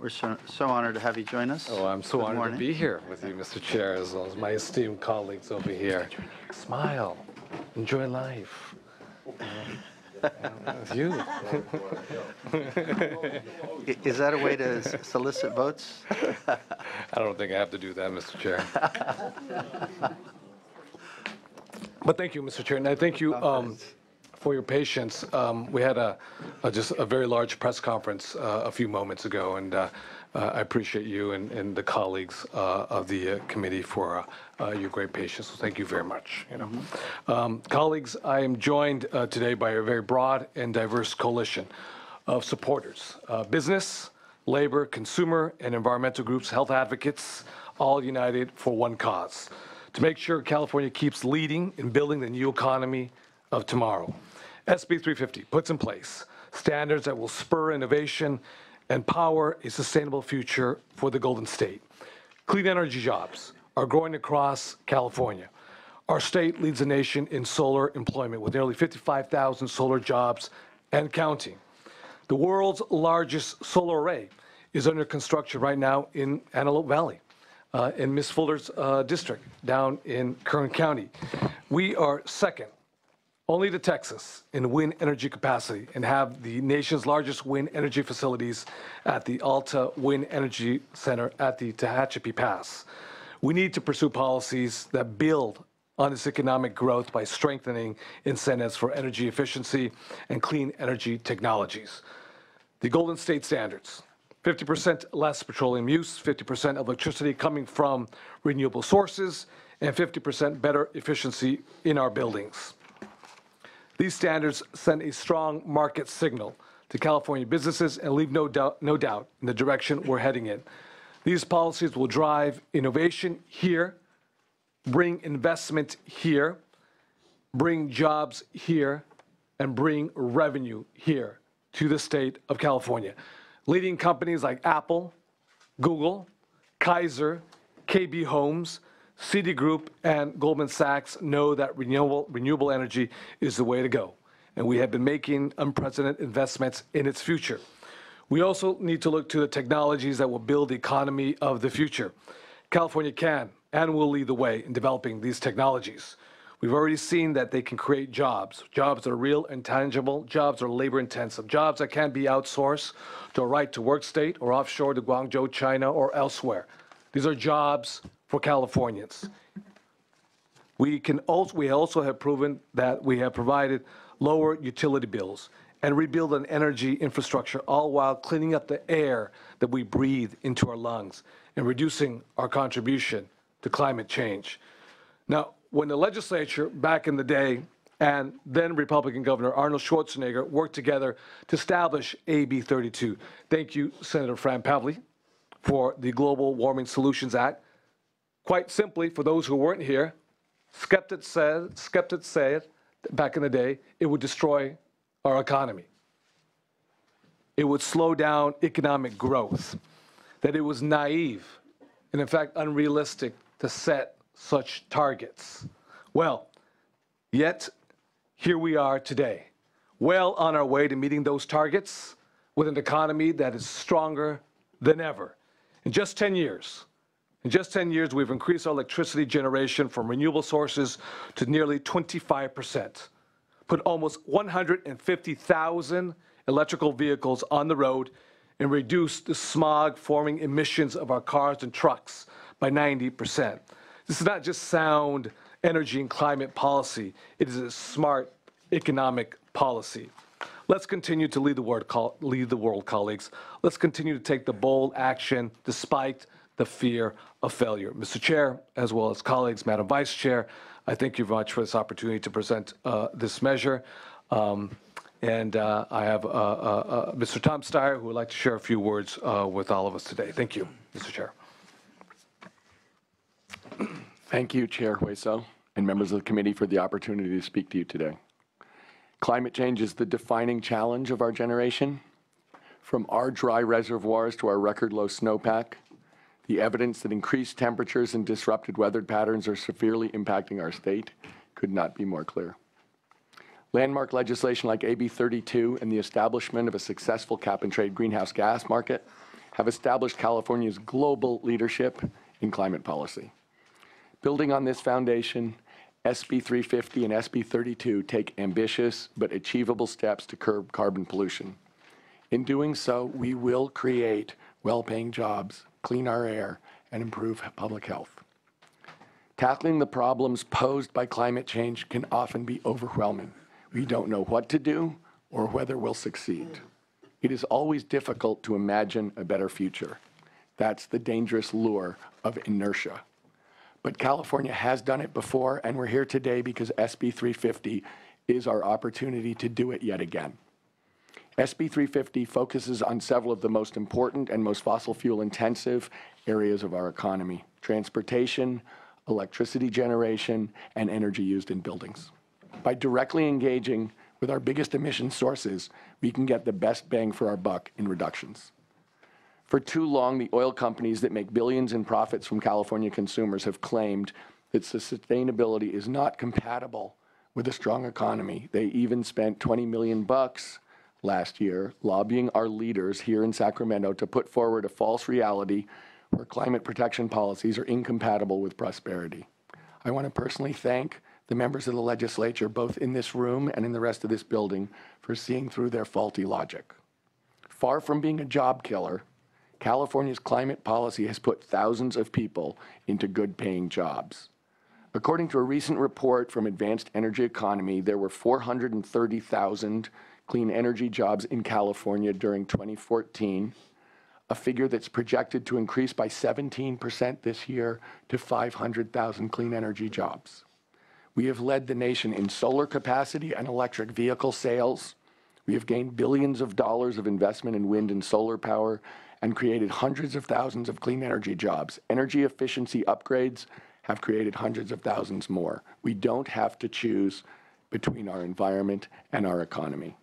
We're so honored to have you join us. Oh, I'm so Good honored morning. to be here with you, Mr. Chair, as well as my esteemed colleagues over here. Smile. Enjoy life. You. Is that a way to solicit votes? I don't think I have to do that, Mr. Chair. But thank you, Mr. Chair, and I thank you for your patience. We had just a very large press conference a few moments ago, and I appreciate you and the colleagues of the committee for your great patience. So thank you very much. Colleagues, I am joined today by a very broad and diverse coalition of supporters, business, labor, consumer, and environmental groups, health advocates, all united for one cause: to make sure California keeps leading in building the new economy of tomorrow. SB 350 puts in place standards that will spur innovation and power a sustainable future for the Golden State. Clean energy jobs are growing across California. Our state leads the nation in solar employment with nearly 55,000 solar jobs and counting. The world's largest solar array is under construction right now in Antelope Valley, in Ms. Fuller's district down in Kern County. We are second only to Texas in wind energy capacity and have the nation's largest wind energy facilities at the Alta Wind Energy Center at the Tehachapi Pass. We need to pursue policies that build on this economic growth by strengthening incentives for energy efficiency and clean energy technologies. The Golden State standards: 50% less petroleum use, 50% of electricity coming from renewable sources, and 50% better efficiency in our buildings. These standards send a strong market signal to California businesses and leave no doubt in the direction we're heading in. These policies will drive innovation here, bring investment here, bring jobs here, and bring revenue here to the state of California. Leading companies like Apple, Google, Kaiser, KB Homes, Citigroup, and Goldman Sachs know that renewable energy is the way to go, and we have been making unprecedented investments in its future. We also need to look to the technologies that will build the economy of the future. California can and will lead the way in developing these technologies. We've already seen that they can create jobs that are real and tangible, jobs that are labor-intensive, jobs that can't be outsourced to a right-to-work state or offshore to Guangzhou, China, or elsewhere. These are jobs for Californians. We also have proven that we have provided lower utility bills and rebuild an energy infrastructure, all while cleaning up the air that we breathe into our lungs and reducing our contribution to climate change. Now, when the legislature back in the day and then Republican Governor Arnold Schwarzenegger worked together to establish AB 32, thank you, Senator Fran Pavley, for the Global Warming Solutions Act. Quite simply, for those who weren't here, skeptics said back in the day it would destroy our economy. It would slow down economic growth, that it was naive and, in fact, unrealistic to set such targets. Well, yet here we are today, well on our way to meeting those targets with an economy that is stronger than ever. In just 10 years, we've increased our electricity generation from renewable sources to nearly 25%, put almost 150,000 electrical vehicles on the road, and reduced the smog-forming emissions of our cars and trucks by 90%. This is not just sound energy and climate policy. It is a smart economic policy. Let's continue to lead the world, colleagues. Let's continue to take the bold action despite the fear of failure. Mr. Chair, as well as colleagues, Madam Vice Chair, I thank you very much for this opportunity to present this measure. I have Mr. Tom Steyer, who would like to share a few words with all of us today. Thank you, Mr. Chair. Thank you, Chair Hueso, and members of the committee for the opportunity to speak to you today. Climate change is the defining challenge of our generation. From our dry reservoirs to our record low snowpack, the evidence that increased temperatures and disrupted weather patterns are severely impacting our state could not be more clear. Landmark legislation like AB 32 and the establishment of a successful cap-and-trade greenhouse gas market have established California's global leadership in climate policy. Building on this foundation, SB 350 and SB 32 take ambitious but achievable steps to curb carbon pollution. In doing so, we will create well-paying jobs, clean our air, and improve public health. Tackling the problems posed by climate change can often be overwhelming. We don't know what to do or whether we'll succeed. It is always difficult to imagine a better future. That's the dangerous lure of inertia. But California has done it before, and we're here today because SB 350 is our opportunity to do it yet again. SB 350 focuses on several of the most important and most fossil fuel intensive areas of our economy: transportation, electricity generation, and energy used in buildings. By directly engaging with our biggest emission sources, we can get the best bang for our buck in reductions. For too long, the oil companies that make billions in profits from California consumers have claimed that sustainability is not compatible with a strong economy. They even spent $20 million last year lobbying our leaders here in Sacramento to put forward a false reality where climate protection policies are incompatible with prosperity. I want to personally thank the members of the legislature, both in this room and in the rest of this building, for seeing through their faulty logic. Far from being a job killer, California's climate policy has put thousands of people into good-paying jobs. According to a recent report from Advanced Energy Economy, there were 430,000 clean energy jobs in California during 2014, a figure that's projected to increase by 17% this year to 500,000 clean energy jobs. We have led the nation in solar capacity and electric vehicle sales. We have gained billions of dollars of investment in wind and solar power and created hundreds of thousands of clean energy jobs. Energy efficiency upgrades have created hundreds of thousands more. We don't have to choose between our environment and our economy.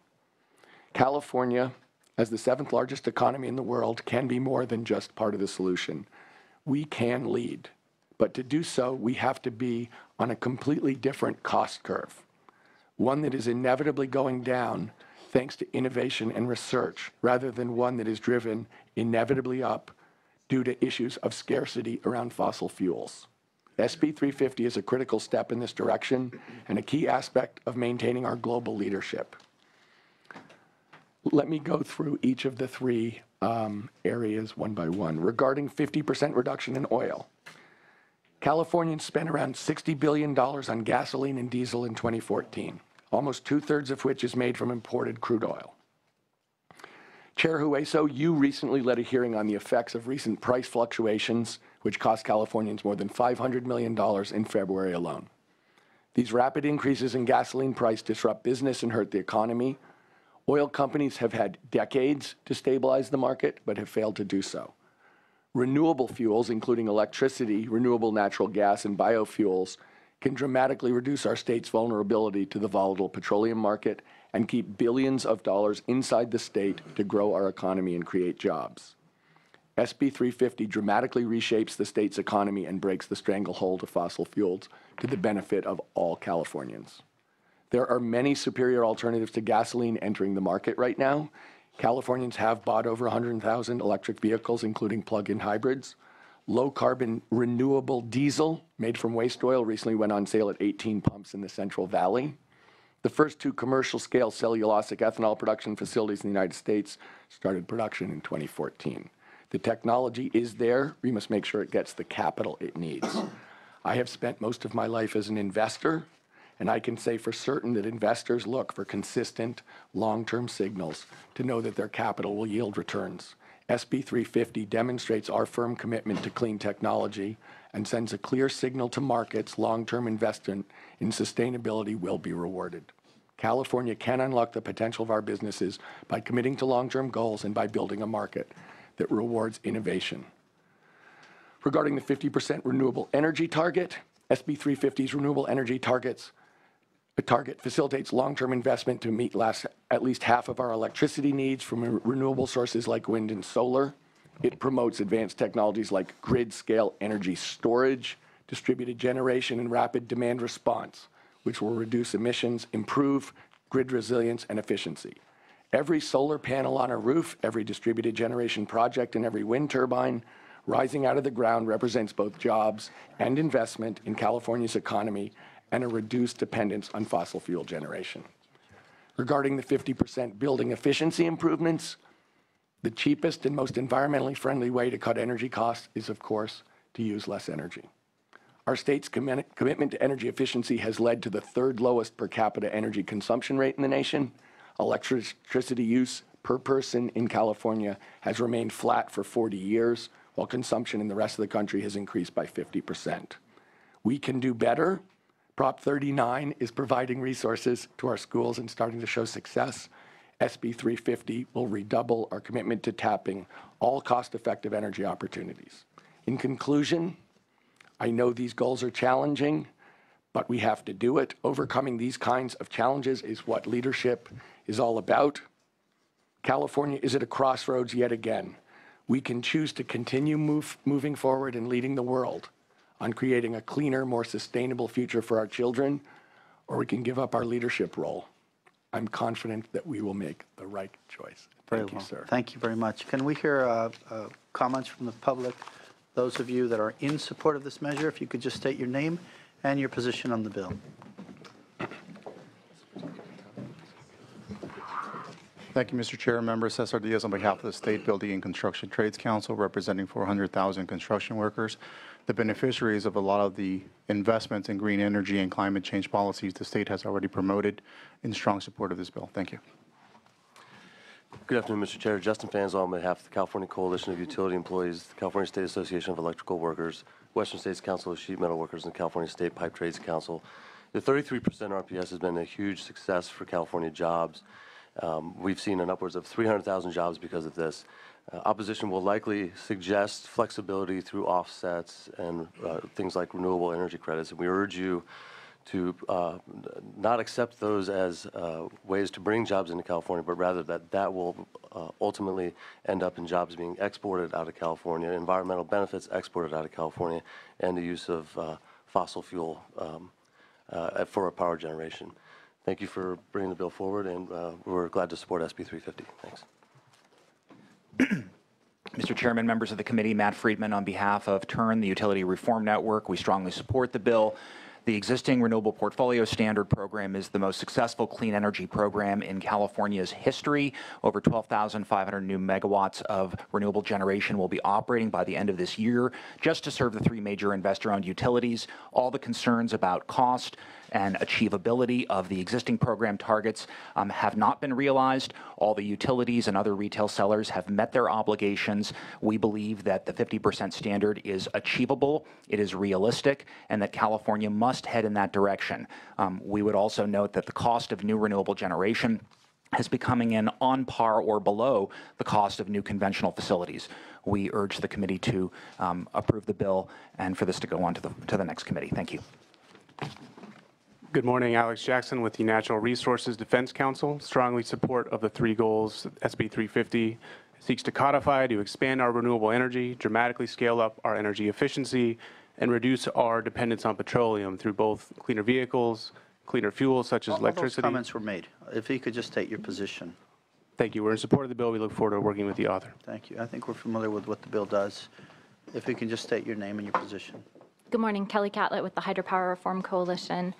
California, as the 7th largest economy in the world, can be more than just part of the solution. We can lead, but to do so, we have to be on a completely different cost curve, one that is inevitably going down thanks to innovation and research, rather than one that is driven inevitably up due to issues of scarcity around fossil fuels. SB 350 is a critical step in this direction and a key aspect of maintaining our global leadership. Let me go through each of the three areas one by one. Regarding 50% reduction in oil, Californians spent around $60 billion on gasoline and diesel in 2014, almost 2/3 of which is made from imported crude oil. Chair Hueso, you recently led a hearing on the effects of recent price fluctuations, which cost Californians more than $500 million in February alone. These rapid increases in gasoline price disrupt business and hurt the economy. Oil companies have had decades to stabilize the market, but have failed to do so. Renewable fuels, including electricity, renewable natural gas, and biofuels, can dramatically reduce our state's vulnerability to the volatile petroleum market and keep billions of dollars inside the state to grow our economy and create jobs. SB 350 dramatically reshapes the state's economy and breaks the stranglehold of fossil fuels to the benefit of all Californians. There are many superior alternatives to gasoline entering the market right now. Californians have bought over 100,000 electric vehicles, including plug-in hybrids. Low-carbon renewable diesel made from waste oil recently went on sale at 18 pumps in the Central Valley. The first 2 commercial-scale cellulosic ethanol production facilities in the United States started production in 2014. The technology is there. We must make sure it gets the capital it needs. I have spent most of my life as an investor, and I can say for certain that investors look for consistent, long-term signals to know that their capital will yield returns. SB 350 demonstrates our firm commitment to clean technology and sends a clear signal to markets long-term investment in sustainability will be rewarded. California can unlock the potential of our businesses by committing to long-term goals and by building a market that rewards innovation. Regarding the 50% renewable energy target, SB 350's renewable energy target facilitates long-term investment to meet at least half of our electricity needs from renewable sources like wind and solar. It promotes advanced technologies like grid-scale energy storage, distributed generation, and rapid demand response, which will reduce emissions, improve grid resilience and efficiency. Every solar panel on a roof, every distributed generation project, and every wind turbine rising out of the ground represents both jobs and investment in California's economy and a reduced dependence on fossil fuel generation. Regarding the 50% building efficiency improvements, the cheapest and most environmentally friendly way to cut energy costs is, of course, to use less energy. Our state's commitment to energy efficiency has led to the third lowest per capita energy consumption rate in the nation. Electricity use per person in California has remained flat for 40 years, while consumption in the rest of the country has increased by 50%. We can do better. Prop 39 is providing resources to our schools and starting to show success. SB 350 will redouble our commitment to tapping all cost-effective energy opportunities. In conclusion, I know these goals are challenging, but we have to do it. Overcoming these kinds of challenges is what leadership is all about. California is at a crossroads yet again. We can choose to continue moving forward and leading the world on creating a cleaner, more sustainable future for our children, or we can give up our leadership role. I'm confident that we will make the right choice. Thank you, sir. Thank you very much. Can we hear comments from the public? Those of you that are in support of this measure, if you could just state your name and your position on the bill. Thank you, Mr. Chair. Member Cesar Diaz on behalf of the State Building and Construction Trades Council, representing 400,000 construction workers, the beneficiaries of a lot of the investments in green energy and climate change policies the state has already promoted, in strong support of this bill. Thank you. Good afternoon, Mr. Chair. Justin Fanzel on behalf of the California Coalition of Utility Employees, the California State Association of Electrical Workers, Western States Council of Sheet Metal Workers, and the California State Pipe Trades Council. The 33% RPS has been a huge success for California jobs. We've seen an upwards of 300,000 jobs because of this. Opposition will likely suggest flexibility through offsets and things like renewable energy credits, and we urge you to not accept those as ways to bring jobs into California, but rather that will ultimately end up in jobs being exported out of California, environmental benefits exported out of California, and the use of fossil fuel for power generation. Thank you for bringing the bill forward, and we're glad to support SB 350. Thanks. Mr. Chairman, members of the committee, Matt Friedman on behalf of TURN, the Utility Reform Network. We strongly support the bill. The existing Renewable Portfolio Standard program is the most successful clean energy program in California's history. Over 12,500 new megawatts of renewable generation will be operating by the end of this year just to serve the three major investor-owned utilities. All the concerns about cost and achievability of the existing program targets have not been realized. All the utilities and other retail sellers have met their obligations. We believe that the 50% standard is achievable, it is realistic, and that California must head in that direction. We would also note that the cost of new renewable generation is becoming in on par or below the cost of new conventional facilities. We urge the committee to approve the bill and for this to go on to the next committee. Thank you. Good morning, Alex Jackson with the Natural Resources Defense Council. Strongly support of the three goals SB 350 seeks to codify to expand our renewable energy, dramatically scale up our energy efficiency, and reduce our dependence on petroleum through both cleaner vehicles, cleaner fuels such as electricity. All those comments were made. If you could just state your position. Thank you. We're in support of the bill. We look forward to working with the author. Thank you. I think we're familiar with what the bill does. If you can just state your name and your position. Good morning, Kelly Catlett with the Hydropower Reform Coalition.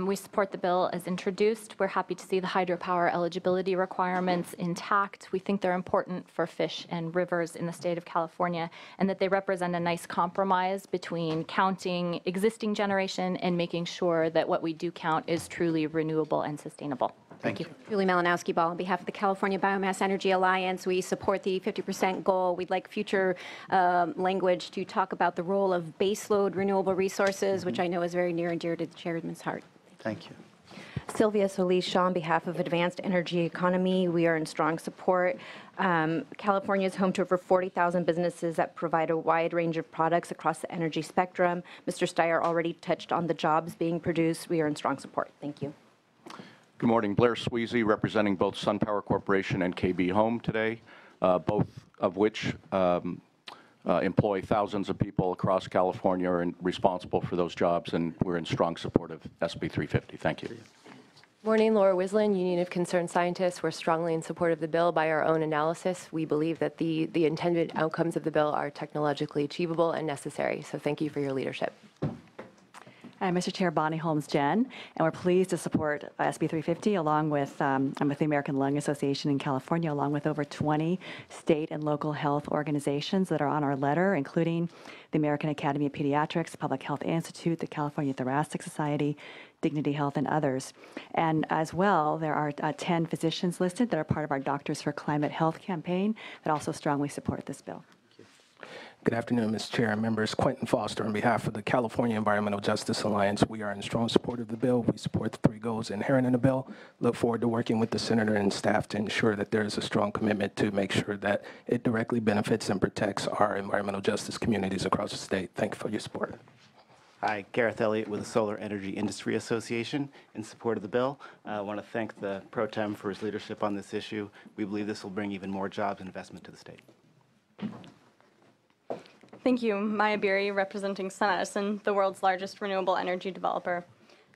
We support the bill as introduced. We're happy to see the hydropower eligibility requirements intact. We think they're important for fish and rivers in the state of California, and that they represent a nice compromise between counting existing generation and making sure that what we do count is truly renewable and sustainable. Thank you. Julie Malinowski Ball on behalf of the California Biomass Energy Alliance. We support the 50% goal. We'd like future language to talk about the role of baseload renewable resources, which I know is very near and dear to the chairman's heart. Thank you. Sylvia Solis Shaw on behalf of Advanced Energy Economy. We are in strong support. California is home to over 40,000 businesses that provide a wide range of products across the energy spectrum. Mr. Steyer already touched on the jobs being produced. We are in strong support. Thank you. Good morning. Blair Sweezy, representing both SunPower Corporation and KB Home today, both of which employ thousands of people across California and responsible for those jobs, and we're in strong support of SB 350. Thank you. Morning, Laura Wislin, Union of Concerned Scientists. We're strongly in support of the bill. By our own analysis, we believe that the intended outcomes of the bill are technologically achievable and necessary. So thank you for your leadership. Mr. Chair, Bonnie Holmes-Jen, and we're pleased to support SB 350 along with, I'm with the American Lung Association in California, along with over 20 state and local health organizations that are on our letter, including the American Academy of Pediatrics, Public Health Institute, the California Thoracic Society, Dignity Health, and others. And as well, there are 10 physicians listed that are part of our Doctors for Climate Health campaign that also strongly support this bill. Good afternoon, Mr. Chair and members. Quentin Foster on behalf of the California Environmental Justice Alliance. We are in strong support of the bill. We support the 3 goals inherent in the bill. Look forward to working with the senator and staff to ensure that there is a strong commitment to make sure that it directly benefits and protects our environmental justice communities across the state. Thank you for your support. Hi, Gareth Elliott with the Solar Energy Industry Association in support of the bill. I want to thank the Pro Tem for his leadership on this issue. We believe this will bring even more jobs and investment to the state. Thank you. Maya Beery, representing SunEdison, the world's largest renewable energy developer.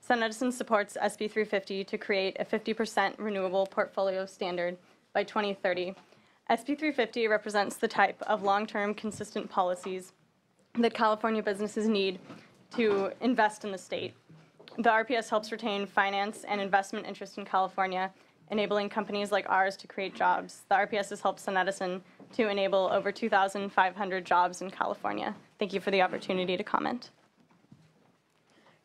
SunEdison supports SB 350 to create a 50% renewable portfolio standard by 2030. SB 350 represents the type of long-term consistent policies that California businesses need to invest in the state. The RPS helps retain finance and investment interest in California, enabling companies like ours to create jobs. The RPS has helped SunEdison to enable over 2,500 jobs in California. Thank you for the opportunity to comment.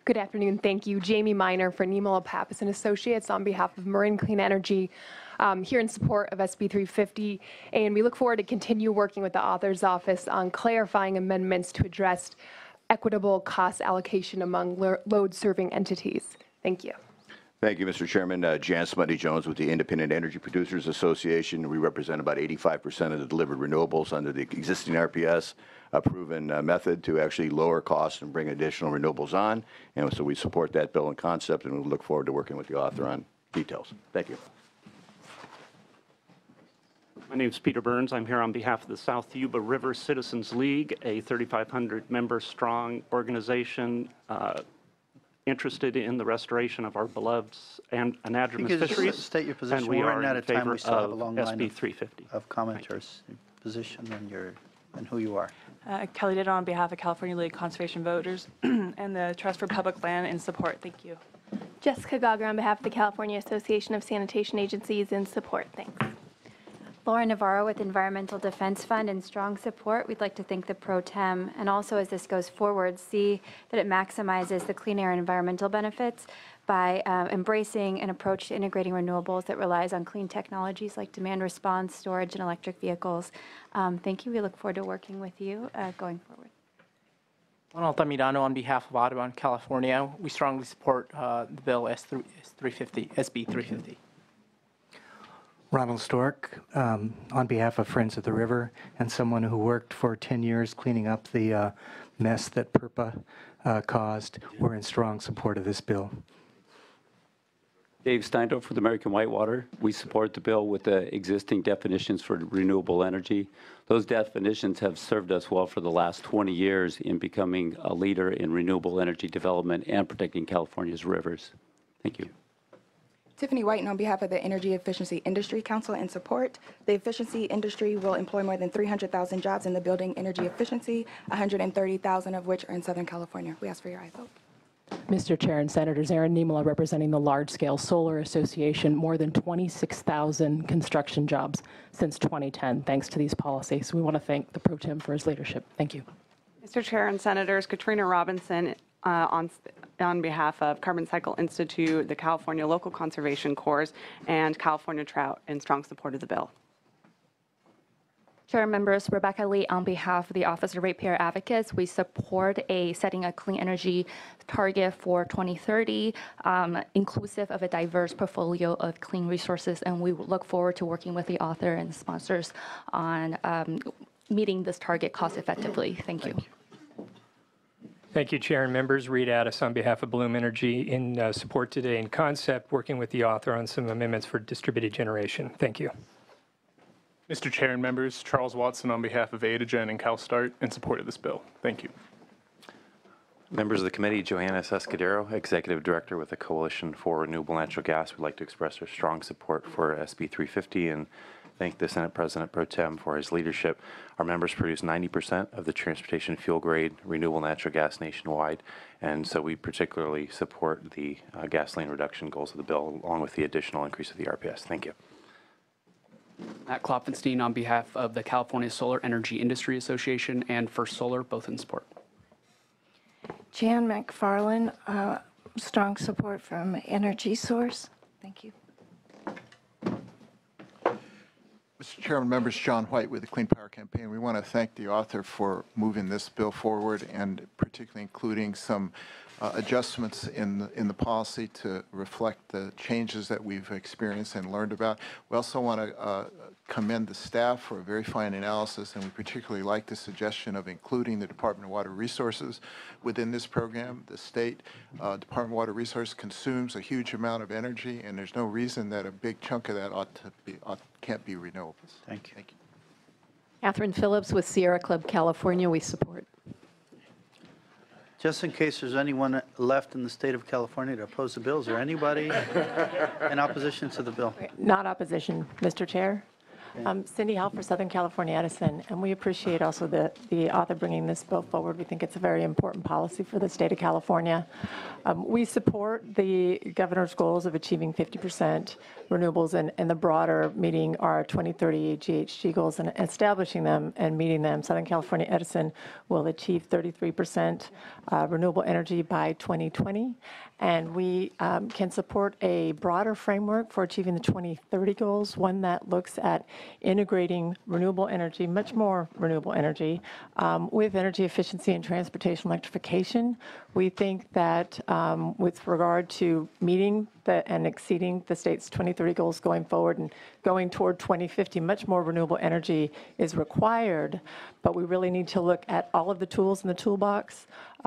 Good afternoon. Thank you. Jamie Miner for Nimola Pappas and Associates on behalf of Marin Clean Energy, here in support of SB 350. And we look forward to continue working with the author's office on clarifying amendments to address equitable cost allocation among load-serving entities. Thank you. Thank you, Mr. Chairman. Jan Smutty Jones with the Independent Energy Producers Association. We represent about 85% of the delivered renewables under the existing RPS, a proven method to actually lower costs and bring additional renewables on. And so we support that bill in concept, and we look forward to working with the author on details. Thank you. My name is Peter Burns. I'm here on behalf of the South Yuba River Citizens League, a 3,500-member strong organization interested in the restoration of our beloved anadromous fisheries. State your position. And we are at in a time favor we still have a of long line SB 350. of commenters, position and who you are. Kelly Diddle on behalf of California League Conservation Voters and the Trust for Public Land in support. Thank you. Jessica Gauger on behalf of the California Association of Sanitation Agencies in support. Thanks. Laura Navarro with Environmental Defense Fund in strong support. We'd like to thank the Pro Tem and also, as this goes forward, see that it maximizes the clean air and environmental benefits by embracing an approach to integrating renewables that relies on clean technologies like demand response, storage, and electric vehicles. Thank you. We look forward to working with you going forward. Juan Altamirano on behalf of Audubon, California. We strongly support the bill S350, SB 350. Ronald Stork, on behalf of Friends of the River and someone who worked for 10 years cleaning up the mess that PURPA caused, we're in strong support of this bill. Dave Steindorf with American Whitewater. We support the bill with the existing definitions for renewable energy. Those definitions have served us well for the last 20 years in becoming a leader in renewable energy development and protecting California's rivers. Thank you. Tiffany Whiten on behalf of the Energy Efficiency Industry Council in support. The efficiency industry will employ more than 300,000 jobs in the building energy efficiency, 130,000 of which are in Southern California. We ask for your aye vote. Mr. Chair and Senators, Aaron Niemela representing the Large Scale Solar Association, more than 26,000 construction jobs since 2010, thanks to these policies. We want to thank the Pro Tem for his leadership. Thank you. Mr. Chair and Senators, Katrina Robinson on behalf of Carbon Cycle Institute, the California Local Conservation Corps, and California Trout in strong support of the bill. Chair members, Rebecca Lee on behalf of the Office of Ratepayer Advocates. We support setting a clean energy target for 2030, inclusive of a diverse portfolio of clean resources, and we look forward to working with the author and the sponsors on meeting this target cost effectively. Thank you. Thank you, Chair and members. Reed Addis on behalf of Bloom Energy in support today in concept, working with the author on some amendments for distributed generation. Thank you. Mr. Chair and members, Charles Watson on behalf of AdaGen and CalSTART in support of this bill. Thank you. Members of the committee, Johanna Sescadero, Executive Director with the Coalition for Renewable Natural Gas, would like to express our strong support for SB 350 and thank the Senate President Pro Tem for his leadership. Our members produce 90% of the transportation fuel grade renewable natural gas nationwide, and so we particularly support the gasoline reduction goals of the bill, along with the additional increase of the RPS. Thank you. Matt Klopfenstein on behalf of the California Solar Energy Industry Association and First Solar, both in support. Jan McFarland, strong support from Energy Source. Thank you. Mr. Chairman, members, John White with the Clean Power Campaign. We want to thank the author for moving this bill forward and particularly including some adjustments in the policy to reflect the changes that we've experienced and learned about. We also want to commend the staff for a very fine analysis, and we particularly like the suggestion of including the Department of Water Resources within this program. The state Department of Water Resources consumes a huge amount of energy, and there's no reason that a big chunk of that can't be renewables. Thank you. Thank you. Catherine Phillips with Sierra Club California, we support. Just in case there's anyone left in the state of California to oppose the bill, is there anybody in opposition to the bill? Not opposition, Mr. Chair. Cindy Hall for Southern California Edison, and we appreciate also the author bringing this bill forward. We think it's a very important policy for the state of California. We support the governor's goals of achieving 50% renewables and the broader meeting our 2030 GHG goals and establishing them and meeting them. Southern California Edison will achieve 33% renewable energy by 2020, and we can support a broader framework for achieving the 2030 goals, one that looks at integrating renewable energy, much more renewable energy, with energy efficiency and transportation electrification. We think that with regard to meeting and exceeding the state's 2030 goals going forward and going toward 2050, much more renewable energy is required, but we really need to look at all of the tools in the toolbox.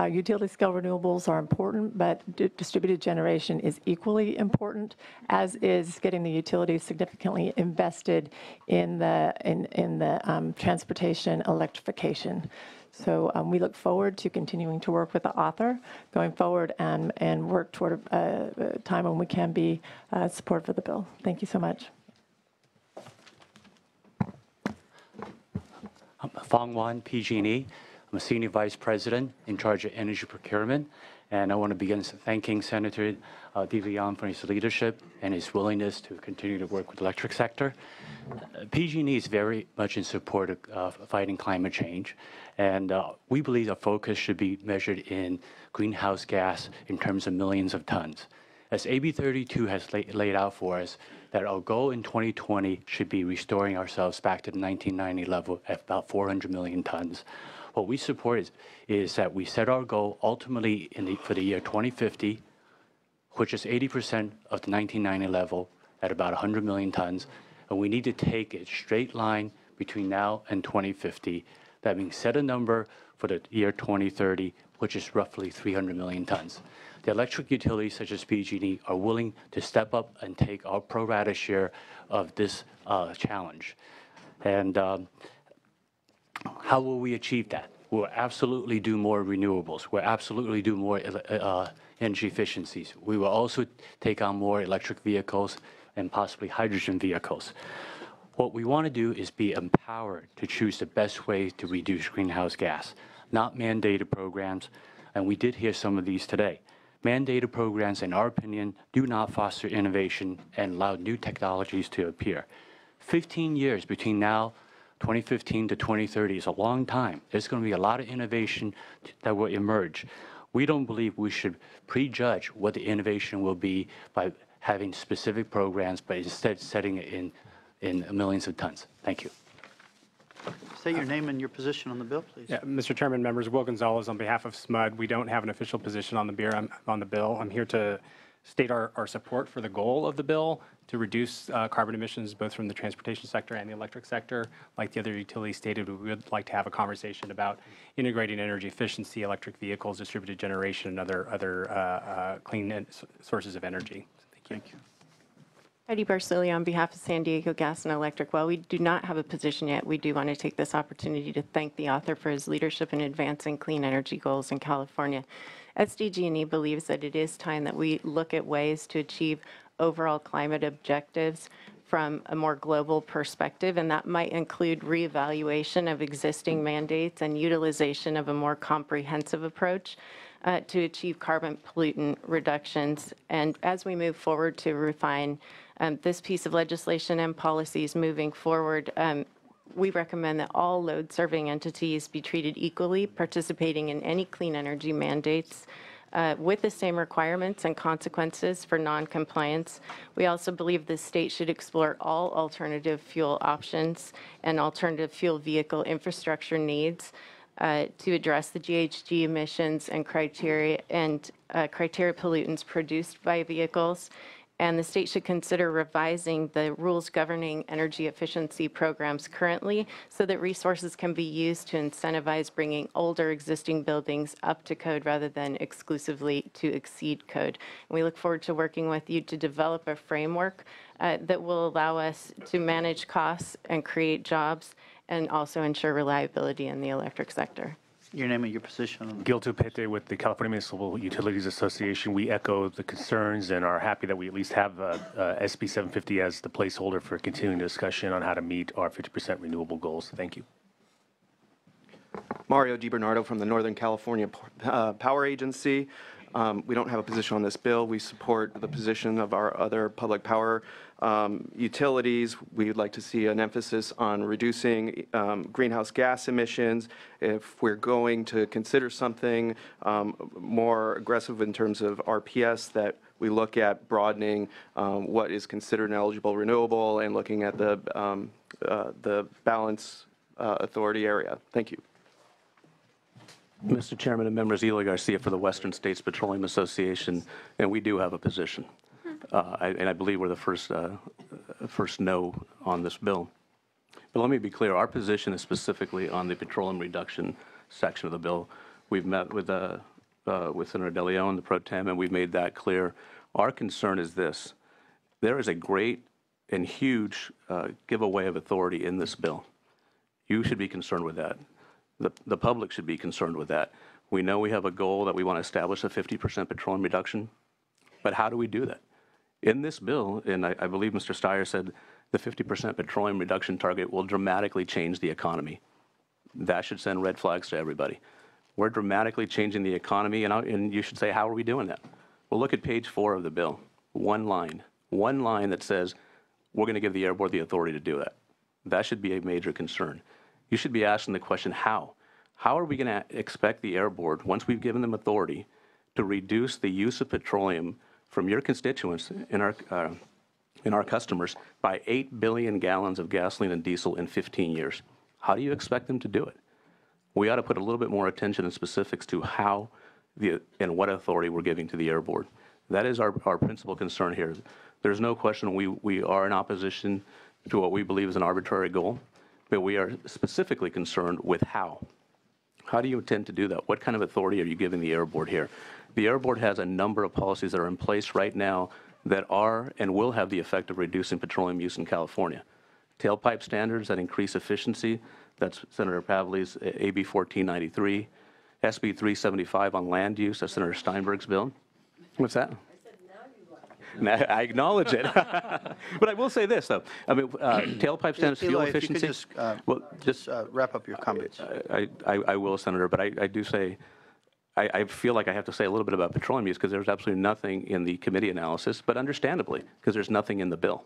Utility scale renewables are important, but distributed generation is equally important, as is getting the utilities significantly invested in the transportation electrification. So we look forward to continuing to work with the author going forward and work toward a time when we can be supportive of the bill. Thank you so much. I'm Fong Wan, PG&E. I'm a Senior Vice President in charge of energy procurement, and I want to begin thanking Senator DeLeon for his leadership and his willingness to continue to work with the electric sector. PG&E is very much in support of fighting climate change, and we believe our focus should be measured in greenhouse gas in terms of millions of tons. As AB 32 has laid out for us, that our goal in 2020 should be restoring ourselves back to the 1990 level at about 400 million tons. What we support is that we set our goal ultimately for the year 2050, which is 80% of the 1990 level at about 100 million tons, and we need to take a straight line between now and 2050. That means set a number for the year 2030, which is roughly 300 million tons. The electric utilities such as PG&E are willing to step up and take our pro rata share of this challenge. And how will we achieve that? We'll absolutely do more renewables. We'll absolutely do more energy efficiencies. We will also take on more electric vehicles and possibly hydrogen vehicles. What we want to do is be empowered to choose the best way to reduce greenhouse gas, not mandated programs, and we did hear some of these today. Mandated programs, in our opinion, do not foster innovation and allow new technologies to appear. 15 years between now, 2015 to 2030 is a long time. There's going to be a lot of innovation that will emerge. We don't believe we should prejudge what the innovation will be by having specific programs, but instead setting it in millions of tons. Thank you. State your name and your position on the bill, please. Yeah, Mr. Chairman, members, Will Gonzalez on behalf of SMUD. We don't have an official position on the bill. I'm here to state our support for the goal of the bill to reduce carbon emissions both from the transportation sector and the electric sector. Like the other utilities stated, we would like to have a conversation about integrating energy efficiency, electric vehicles, distributed generation, and other clean sources of energy. Thank you. Heidi Barsili on behalf of San Diego Gas and Electric. While we do not have a position yet, we do want to take this opportunity to thank the author for his leadership in advancing clean energy goals in California. SDG&E believes that it is time that we look at ways to achieve overall climate objectives from a more global perspective, and that might include reevaluation of existing mandates and utilization of a more comprehensive approach to achieve carbon pollutant reductions. And as we move forward to refine this piece of legislation and policies moving forward, we recommend that all load-serving entities be treated equally, participating in any clean energy mandates with the same requirements and consequences for non-compliance. We also believe the state should explore all alternative fuel options and alternative fuel vehicle infrastructure needs to address the GHG emissions and criteria pollutants produced by vehicles. And the state should consider revising the rules governing energy efficiency programs currently so that resources can be used to incentivize bringing older existing buildings up to code rather than exclusively to exceed code. And we look forward to working with you to develop a framework that will allow us to manage costs and create jobs and also ensure reliability in the electric sector. Your name and your position on Gilto Pete with the California Municipal Utilities Association. We echo the concerns and are happy that we at least have SB 750 as the placeholder for continuing discussion on how to meet our 50% renewable goals. Thank you. Mario DiBernardo from the Northern California Power Agency. We don't have a position on this bill. We support the position of our other public power utilities. We would like to see an emphasis on reducing greenhouse gas emissions. If we're going to consider something more aggressive in terms of RPS, that we look at broadening what is considered an eligible renewable and looking at the balance authority area. Thank you. Mr. Chairman and members, Eli Garcia for the Western States Petroleum Association, and we do have a position. And I believe we're the first no on this bill. But let me be clear, our position is specifically on the petroleum reduction section of the bill. We've met with Senator De Leon, the pro tem, and we've made that clear. Our concern is this. There is a great and huge giveaway of authority in this bill. You should be concerned with that. The public should be concerned with that. We know we have a goal that we want to establish a 50% petroleum reduction, but how do we do that? In this bill, and I believe Mr. Steyer said the 50% petroleum reduction target will dramatically change the economy. That should send red flags to everybody. We're dramatically changing the economy, and you should say, how are we doing that? Well, look at page 4 of the bill. One line that says we're going to give the Air Board the authority to do that. That should be a major concern. You should be asking the question, how? How are we going to expect the Air Board, once we've given them authority, to reduce the use of petroleum from your constituents and our customers by 8 billion gallons of gasoline and diesel in 15 years? How do you expect them to do it? We ought to put a little bit more attention and specifics to how and what authority we're giving to the Air Board. That is our principal concern here. There's no question we are in opposition to what we believe is an arbitrary goal, but we are specifically concerned with how. How do you intend to do that? What kind of authority are you giving the Air Board here? The Air Board has a number of policies that are in place right now that are and will have the effect of reducing petroleum use in California. Tailpipe standards that increase efficiency, that's Senator Pavley's AB 1493. SB 375 on land use, that's Senator Steinberg's bill. What's that? I acknowledge it. But I will say this, though. I mean, tailpipe standards, fuel efficiency. If you could just wrap up your comments. I will, Senator, but I do say, I feel like I have to say a little bit about petroleum use because there's absolutely nothing in the committee analysis, but understandably, because there's nothing in the bill.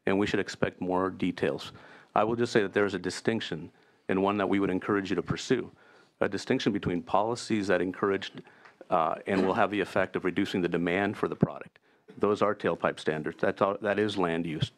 And we should expect more details. I will just say that there is a distinction, and one that we would encourage you to pursue, a distinction between policies that encourage and will have the effect of reducing the demand for the product. Those are tailpipe standards. That is land use.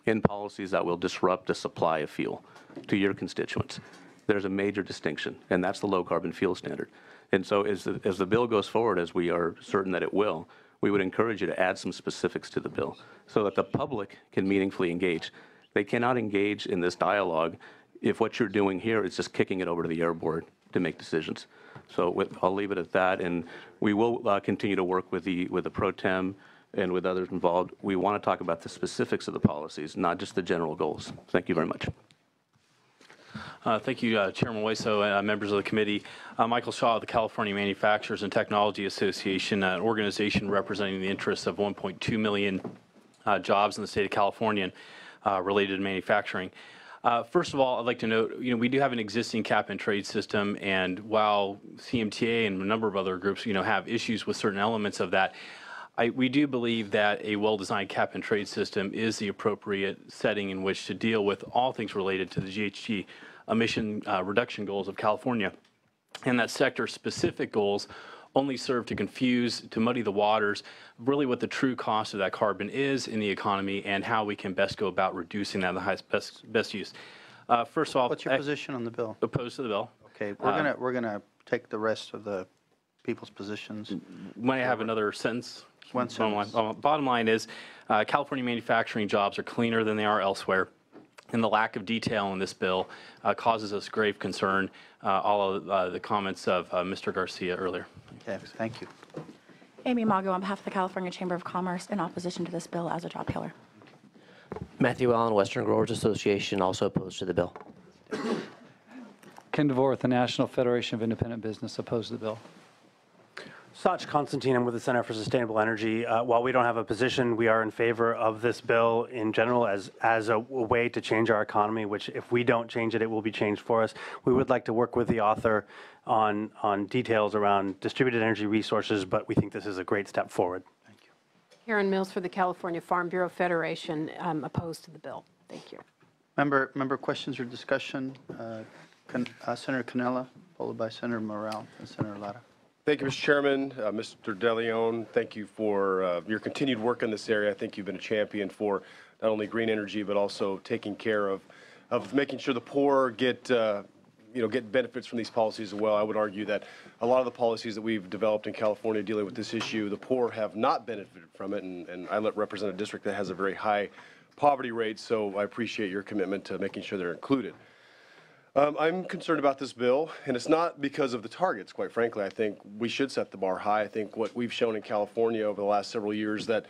In policies that will disrupt the supply of fuel to your constituents. There's a major distinction, and that's the low carbon fuel standard. And so as the bill goes forward, as we are certain that it will, we would encourage you to add some specifics to the bill so that the public can meaningfully engage. They cannot engage in this dialogue if what you're doing here is just kicking it over to the Air Board to make decisions. So I'll leave it at that, and we will continue to work with the pro tem and with others involved, we want to talk about the specifics of the policies, not just the general goals. Thank you very much. Thank you, Chairman Waiso, members of the committee. Michael Shaw of the California Manufacturers and Technology Association, an organization representing the interests of 1.2 million jobs in the state of California related to manufacturing. First of all, I'd like to note, we do have an existing cap-and-trade system, and while CMTA and a number of other groups, have issues with certain elements of that, we do believe that a well-designed cap-and-trade system is the appropriate setting in which to deal with all things related to the GHG emission reduction goals of California. And that sector-specific goals only serve to confuse, to muddy the waters, really what the true cost of that carbon is in the economy and how we can best go about reducing that in the highest best use. First of all, what's your position on the bill? Opposed to the bill. Okay, we're gonna take the rest of the people's positions. Might I have another sentence? One sentence. Bottom line is, California manufacturing jobs are cleaner than they are elsewhere. And the lack of detail in this bill causes us grave concern, all of the comments of Mr. Garcia earlier. Okay, thank you. Amy Mago on behalf of the California Chamber of Commerce in opposition to this bill as a job killer. Matthew Allen, Western Growers Association, also opposed to the bill. Ken DeVore with the National Federation of Independent Business, opposed to the bill. Sach Constantine, I'm with the Center for Sustainable Energy. While we don't have a position, we are in favor of this bill in general as a way to change our economy, which if we don't change it, it will be changed for us. We would like to work with the author on details around distributed energy resources, but we think this is a great step forward. Karen Mills for the California Farm Bureau Federation, opposed to the bill. Thank you. Member questions or discussion? Senator Cannella, followed by Senator Morrell and Senator Lara. Thank you, Mr. Chairman. Mr. DeLeon, thank you for your continued work in this area. I think you've been a champion for not only green energy, but also taking care of making sure the poor get benefits from these policies as well. I would argue that a lot of the policies that we've developed in California dealing with this issue, the poor have not benefited from it, and I represent a district that has a very high poverty rate, so I appreciate your commitment to making sure they're included. I'm concerned about this bill, and it's not because of the targets, quite frankly. I think we should set the bar high. I think what we've shown in California over the last several years that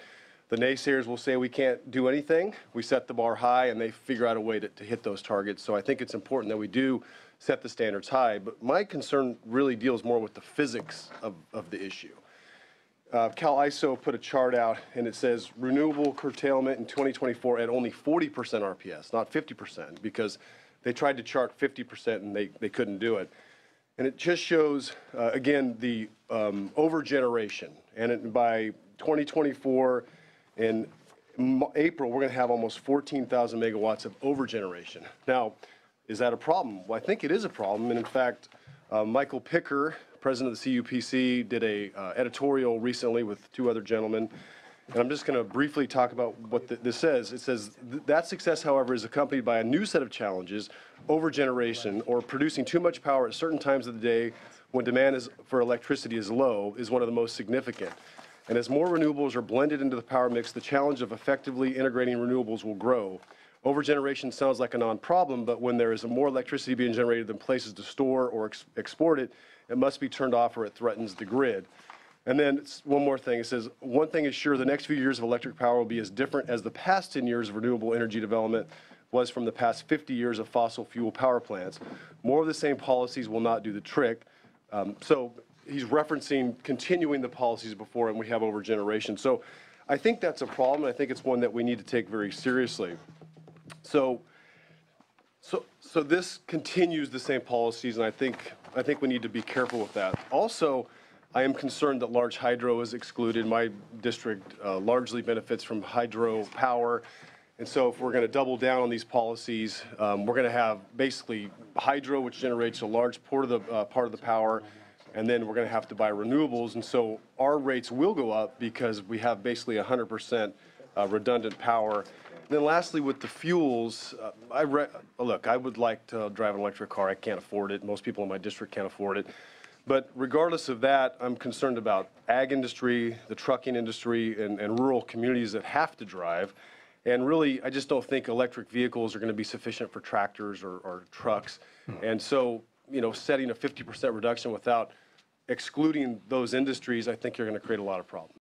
the naysayers will say we can't do anything. We set the bar high, and they figure out a way to hit those targets. So I think it's important that we do set the standards high. But my concern really deals more with the physics of the issue. Cal ISO put a chart out, and it says renewable curtailment in 2024 at only 40% RPS, not 50%, because they tried to chart 50% and they couldn't do it. And it just shows, again, the over-generation. And by 2024, in April, we're going to have almost 14,000 megawatts of over-generation. Now, is that a problem? Well, I think it is a problem. And in fact, Michael Picker, president of the CUPC, did a editorial recently with two other gentlemen. And I'm just going to briefly talk about what this says. It says, that success, however, is accompanied by a new set of challenges, over-generation, or producing too much power at certain times of the day when demand for electricity is low, is one of the most significant. And as more renewables are blended into the power mix, the challenge of effectively integrating renewables will grow. Over-generation sounds like a non-problem, but when there is more electricity being generated than places to store or export it, it must be turned off or it threatens the grid. And then one more thing, it says, one thing is sure, the next few years of electric power will be as different as the past 10 years of renewable energy development was from the past 50 years of fossil fuel power plants. More of the same policies will not do the trick. So he's referencing continuing the policies before and we have over-generation. So I think that's a problem. I think it's one that we need to take very seriously. So this continues the same policies, and I think we need to be careful with that. Also, I am concerned that large hydro is excluded. My district largely benefits from hydro power. And so if we're going to double down on these policies, we're going to have basically hydro, which generates a large part of the power, and then we're going to have to buy renewables. And so our rates will go up because we have basically 100% redundant power. And then lastly, with the fuels, look, I would like to drive an electric car. I can't afford it. Most people in my district can't afford it. But regardless of that, I'm concerned about ag industry, the trucking industry, and rural communities that have to drive. And really, I just don't think electric vehicles are going to be sufficient for tractors or trucks. And so, setting a 50% reduction without excluding those industries, I think you're going to create a lot of problems.